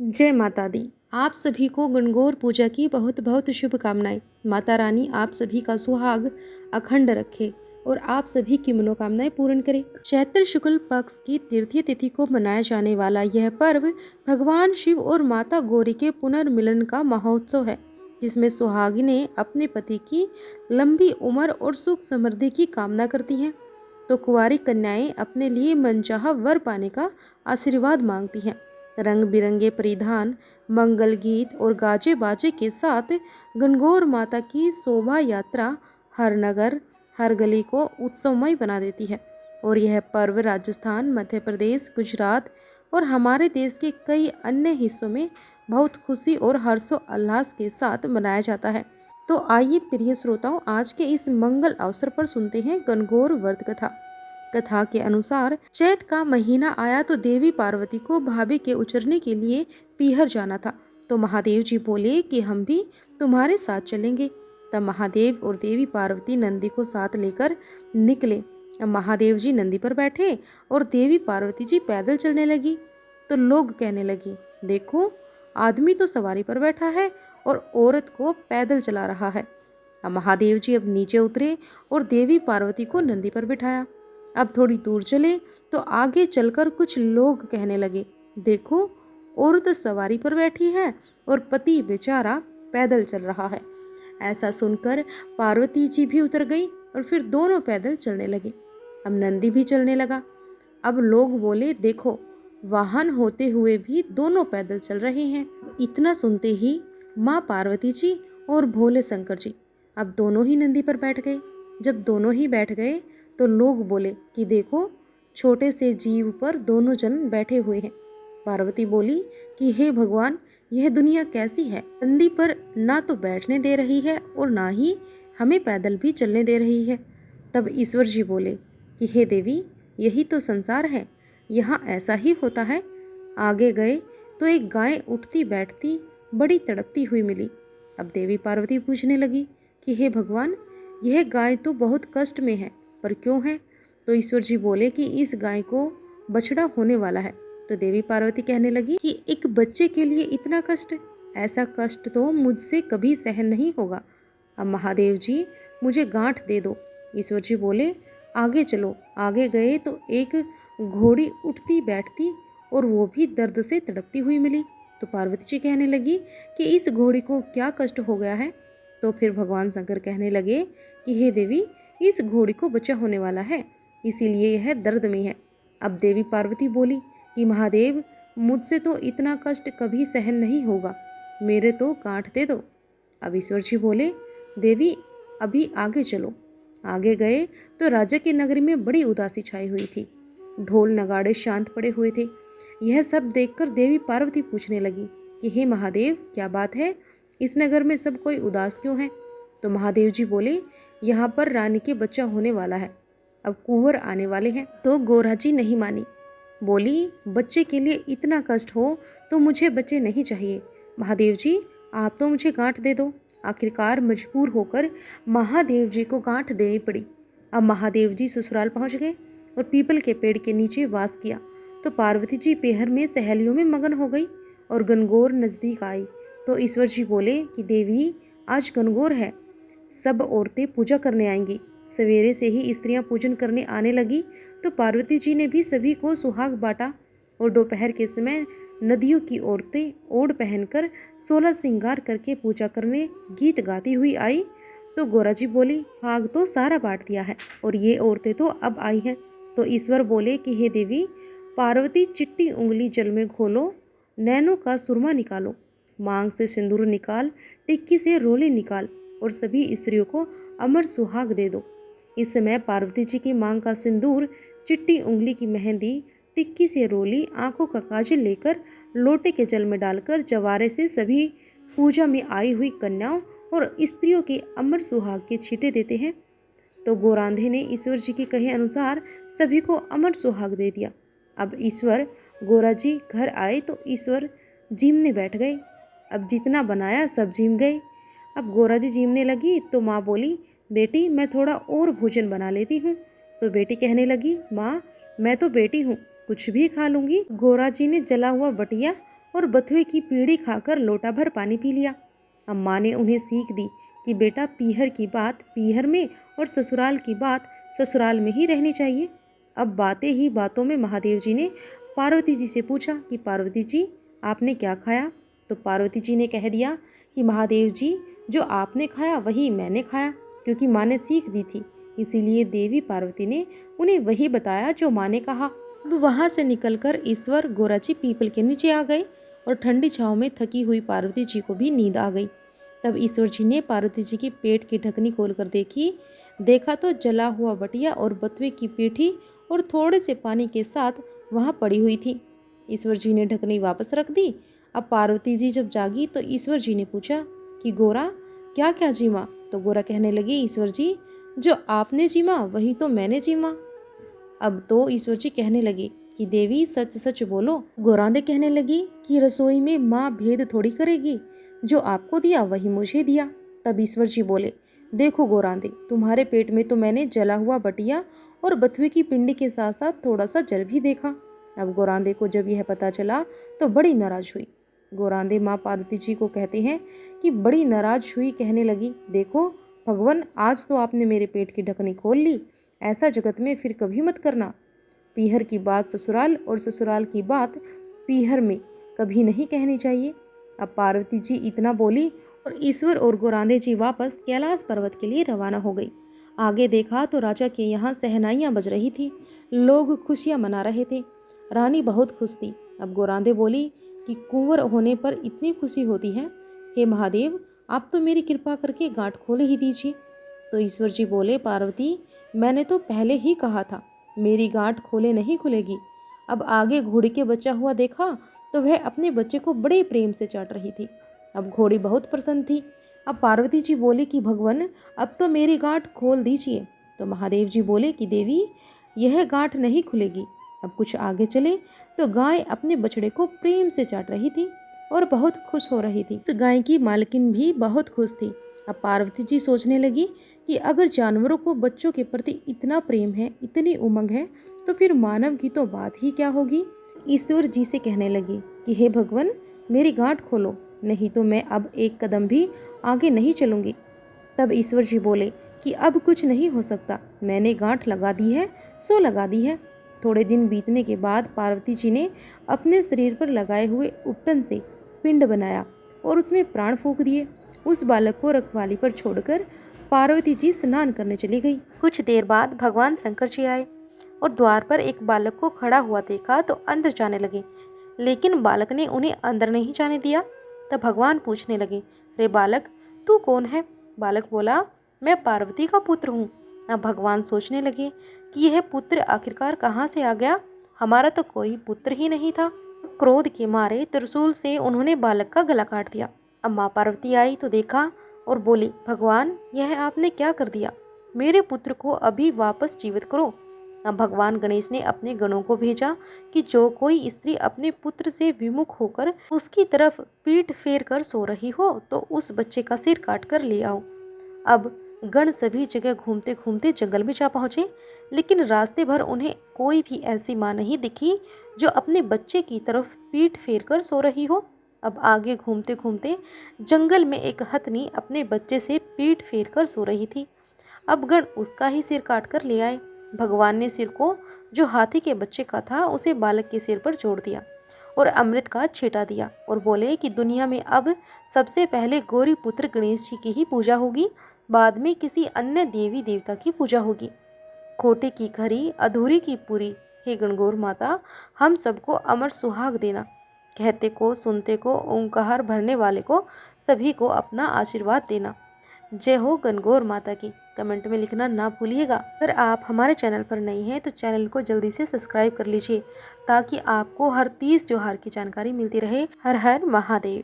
जय माता दी। आप सभी को गणगौर पूजा की बहुत बहुत शुभकामनाएं। माता रानी आप सभी का सुहाग अखंड रखे और आप सभी की मनोकामनाएं पूर्ण करे। चैत्र शुक्ल पक्ष की तृतीय तिथि को मनाया जाने वाला यह पर्व भगवान शिव और माता गौरी के पुनर्मिलन का महोत्सव है, जिसमें सुहागिनें अपने पति की लंबी उम्र और सुख समृद्धि की कामना करती हैं, तो कुंवारी कन्याएं अपने लिए मनचाहा वर पाने का आशीर्वाद मांगती हैं। रंग बिरंगे परिधान, मंगल गीत और गाजे बाजे के साथ गणगौर माता की शोभा यात्रा हर नगर हर गली को उत्सवमय बना देती है। और यह पर्व राजस्थान, मध्य प्रदेश, गुजरात और हमारे देश के कई अन्य हिस्सों में बहुत खुशी और हर्षोल्लास के साथ मनाया जाता है। तो आइए प्रिय श्रोताओं, आज के इस मंगल अवसर पर सुनते हैं गणगौर व्रत कथा। कथा के अनुसार चैत का महीना आया तो देवी पार्वती को भाभी के उचरने के लिए पीहर जाना था। तो महादेव जी बोले कि हम भी तुम्हारे साथ चलेंगे। तब महादेव और देवी पार्वती नंदी को साथ लेकर निकले। अब महादेव जी नंदी पर बैठे और देवी पार्वती जी पैदल चलने लगी। तो लोग कहने लगे, देखो आदमी तो सवारी पर बैठा है और औरत को पैदल चला रहा है। अब महादेव जी अब नीचे उतरे और देवी पार्वती को नंदी पर बिठाया। अब थोड़ी दूर चले तो आगे चलकर कुछ लोग कहने लगे, देखो औरत सवारी पर बैठी है और पति बेचारा पैदल चल रहा है। ऐसा सुनकर पार्वती जी भी उतर गई और फिर दोनों पैदल चलने लगे। अब नंदी भी चलने लगा। अब लोग बोले, देखो वाहन होते हुए भी दोनों पैदल चल रहे हैं। इतना सुनते ही माँ पार्वती जी और भोले शंकर जी अब दोनों ही नंदी पर बैठ गए। जब दोनों ही बैठ गए तो लोग बोले कि देखो छोटे से जीव पर दोनों जन बैठे हुए हैं। पार्वती बोली कि हे भगवान, यह दुनिया कैसी है, नंदी पर ना तो बैठने दे रही है और ना ही हमें पैदल भी चलने दे रही है। तब ईश्वर जी बोले कि हे देवी, यही तो संसार है, यहाँ ऐसा ही होता है। आगे गए तो एक गाय उठती बैठती बड़ी तड़पती हुई मिली। अब देवी पार्वती पूछने लगी कि हे भगवान, यह गाय तो बहुत कष्ट में है, पर क्यों है? तो ईश्वर जी बोले कि इस गाय को बछड़ा होने वाला है। तो देवी पार्वती कहने लगी कि एक बच्चे के लिए इतना कष्ट, ऐसा कष्ट तो मुझसे कभी सहन नहीं होगा। अब महादेव जी मुझे गांठ दे दो। ईश्वर जी बोले आगे चलो। आगे गए तो एक घोड़ी उठती बैठती और वो भी दर्द से तड़पती हुई मिली। तो पार्वती जी कहने लगी कि इस घोड़ी को क्या कष्ट हो गया है? तो फिर भगवान शंकर कहने लगे कि हे देवी, इस घोड़ी को बच्चा होने वाला है, इसीलिए यह दर्द में है। अब देवी पार्वती बोली कि महादेव, मुझसे तो इतना कष्ट कभी सहन नहीं होगा, मेरे तो गांठ दे दो। अब ईश्वर जी बोले देवी अभी आगे चलो। आगे गए तो राजा की नगरी में बड़ी उदासी छाई हुई थी। ढोल नगाड़े शांत पड़े हुए थे। यह सब देखकर देवी पार्वती पूछने लगी कि हे महादेव, क्या बात है, इस नगर में सब कोई उदास क्यों है? तो महादेव जी बोले यहाँ पर रानी के बच्चा होने वाला है, अब कुंवर आने वाले हैं। तो गोरा जी नहीं मानी, बोली बच्चे के लिए इतना कष्ट हो तो मुझे बच्चे नहीं चाहिए। महादेव जी आप तो मुझे गांठ दे दो। आखिरकार मजबूर होकर महादेव जी को गांठ देनी पड़ी। अब महादेव जी ससुराल पहुंच गए और पीपल के पेड़ के नीचे वास किया। तो पार्वती जी पेहर में सहेलियों में मगन हो गई और गणगौर नजदीक आई। तो ईश्वर जी बोले कि देवी आज गणगौर है, सब औरतें पूजा करने आएंगी। सवेरे से ही स्त्रियां पूजन करने आने लगी। तो पार्वती जी ने भी सभी को सुहाग बांटा और दोपहर के समय नदियों की औरतें ओढ़ पहनकर 16 श्रृंगार करके पूजा करने गीत गाती हुई आई। तो गोरा जी बोली भाग तो सारा बांट दिया है और ये औरतें तो अब आई हैं। तो ईश्वर बोले कि हे देवी पार्वती, चिट्टी उंगली जल में घोलो, नैनों का सुरमा निकालो, मांग से सिंदूर निकाल, टिक्की से रोली निकाल और सभी स्त्रियों को अमर सुहाग दे दो। इस समय पार्वती जी की मांग का सिंदूर, चिट्टी उंगली की मेहंदी, टिक्की से रोली, आंखों का काजल लेकर लोटे के जल में डालकर जवारे से सभी पूजा में आई हुई कन्याओं और स्त्रियों के अमर सुहाग के छींटे देते हैं। तो गोरांधे ने ईश्वर जी के कहे अनुसार सभी को अमर सुहाग दे दिया। अब ईश्वर गोरा जी घर आए तो ईश्वर जीमने बैठ गए। अब जितना बनाया सब जीम गए। अब गोरा जी जीमने लगी तो माँ बोली बेटी मैं थोड़ा और भोजन बना लेती हूँ। तो बेटी कहने लगी माँ मैं तो बेटी हूँ, कुछ भी खा लूँगी। गोरा जी ने जला हुआ बटिया और बथुए की पीढ़ी खाकर लोटा भर पानी पी लिया। अब माँ ने उन्हें सीख दी कि बेटा पीहर की बात पीहर में और ससुराल की बात ससुराल में ही रहनी चाहिए। अब बातें ही बातों में महादेव जी ने पार्वती जी से पूछा कि पार्वती जी आपने क्या खाया। तो पार्वती जी ने कह दिया कि महादेव जी जो आपने खाया वही मैंने खाया, क्योंकि माँ ने सीख दी थी, इसीलिए देवी पार्वती ने उन्हें वही बताया जो माँ ने कहा। अब वहाँ से निकलकर ईश्वर गोरा जी पीपल के नीचे आ गए और ठंडी छाँव में थकी हुई पार्वती जी को भी नींद आ गई। तब ईश्वर जी ने पार्वती जी की पेट की ढकनी खोलकर देखा तो जला हुआ बटिया और बथुए की पीठी और थोड़े से पानी के साथ वहाँ पड़ी हुई थी। ईश्वर जी ने ढकनी वापस रख दी। अब पार्वती जी जब जागी तो ईश्वर जी ने पूछा कि गोरा क्या क्या जीमा। तो गोरा कहने लगी ईश्वर जी जो आपने जीमा वही तो मैंने जीमा। अब तो ईश्वर जी कहने लगे कि देवी सच सच बोलो। गोरांदे कहने लगी कि रसोई में माँ भेद थोड़ी करेगी, जो आपको दिया वही मुझे दिया। तब ईश्वर जी बोले देखो गोरांदे तुम्हारे पेट में तो मैंने जला हुआ बटिया और बथुए की पिंडी के साथ साथ थोड़ा सा जल भी देखा। अब गोरांदे को जब यह पता चला तो बड़ी नाराज हुई। गोरांदे माँ पार्वती जी को कहते हैं कि बड़ी नाराज हुई, कहने लगी देखो भगवान आज तो आपने मेरे पेट की ढकनी खोल ली, ऐसा जगत में फिर कभी मत करना। पीहर की बात ससुराल और ससुराल की बात पीहर में कभी नहीं कहनी चाहिए। अब पार्वती जी इतना बोली और ईश्वर और गोरांदे जी वापस कैलाश पर्वत के लिए रवाना हो गई। आगे देखा तो राजा के यहाँ सहनाइयाँ बज रही थी, लोग खुशियाँ मना रहे थे। रानी बहुत खुश थी। अब गोरांदे बोली कि कुंवर होने पर इतनी खुशी होती है, हे महादेव आप तो मेरी कृपा करके गांठ खोल ही दीजिए। तो ईश्वर जी बोले पार्वती मैंने तो पहले ही कहा था मेरी गांठ खोले नहीं खुलेगी। अब आगे घोड़ी के बच्चा हुआ देखा तो वह अपने बच्चे को बड़े प्रेम से चाट रही थी। अब घोड़ी बहुत प्रसन्न थी। अब पार्वती जी बोली कि भगवान अब तो मेरी गांठ खोल दीजिए। तो महादेव जी बोले कि देवी यह गांठ नहीं खुलेगी। अब कुछ आगे चले तो गाय अपने बछड़े को प्रेम से चाट रही थी और बहुत खुश हो रही थी। उस गाय की मालकिन भी बहुत खुश थी। अब पार्वती जी सोचने लगी कि अगर जानवरों को बच्चों के प्रति इतना प्रेम है, इतनी उमंग है, तो फिर मानव की तो बात ही क्या होगी। ईश्वर जी से कहने लगी कि हे भगवान मेरी गांठ खोलो, नहीं तो मैं अब एक कदम भी आगे नहीं चलूंगी। तब ईश्वर जी बोले कि अब कुछ नहीं हो सकता, मैंने गांठ लगा दी है सो लगा दी है। थोड़े दिन बीतने के बाद पार्वती जी ने अपने शरीर पर लगाए हुए उपटन से पिंड बनाया और उसमें प्राण फूंक दिए। उस बालक को रखवाली पर छोड़कर पार्वती जी स्नान करने चली गई। कुछ देर बाद भगवान शंकर जी आए और द्वार पर एक बालक को खड़ा हुआ देखा तो अंदर जाने लगे, लेकिन बालक ने उन्हें अंदर नहीं जाने दिया। तब भगवान पूछने लगे रे बालक तू कौन है। बालक बोला मैं पार्वती का पुत्र हूँ। अब भगवान सोचने लगे कि यह पुत्र आखिरकार कहाँ से आ गया, हमारा तो कोई पुत्र ही नहीं था। क्रोध के मारे त्रिशूल से उन्होंने बालक का गला काट दिया। अब माँ पार्वती आई तो देखा और बोली भगवान यह आपने क्या कर दिया, मेरे पुत्र को अभी वापस जीवित करो। अब भगवान गणेश ने अपने गणों को भेजा कि जो कोई स्त्री अपने पुत्र से विमुख होकर उसकी तरफ पीठ फेर कर सो रही हो तो उस बच्चे का सिर काट कर ले आओ। अब गण सभी जगह घूमते घूमते जंगल में जा पहुंचे, लेकिन रास्ते भर उन्हें कोई भी ऐसी माँ नहीं दिखी जो अपने बच्चे की तरफ पीठ फेर कर सो रही हो। अब आगे घूमते घूमते जंगल में एक हथनी अपने बच्चे से पीठ फेर कर सो रही थी। अब गण उसका ही सिर काट कर ले आए। भगवान ने सिर को जो हाथी के बच्चे का था उसे बालक के सिर पर जोड़ दिया और अमृत का छींटा दिया और बोले कि दुनिया में अब सबसे पहले गौरी पुत्र गणेश जी की ही पूजा होगी, बाद में किसी अन्य देवी देवता की पूजा होगी। खोटे की खरी अधूरी की पूरी, हे गणगौर माता हम सबको अमर सुहाग देना। कहते को सुनते को ओंकार भरने वाले को सभी को अपना आशीर्वाद देना। जय हो गणगौर माता की। कमेंट में लिखना ना भूलिएगा। अगर आप हमारे चैनल पर नए हैं तो चैनल को जल्दी से सब्सक्राइब कर लीजिए ताकि आपको हर तीज त्योहार की जानकारी मिलती रहे। हर हर महादेव।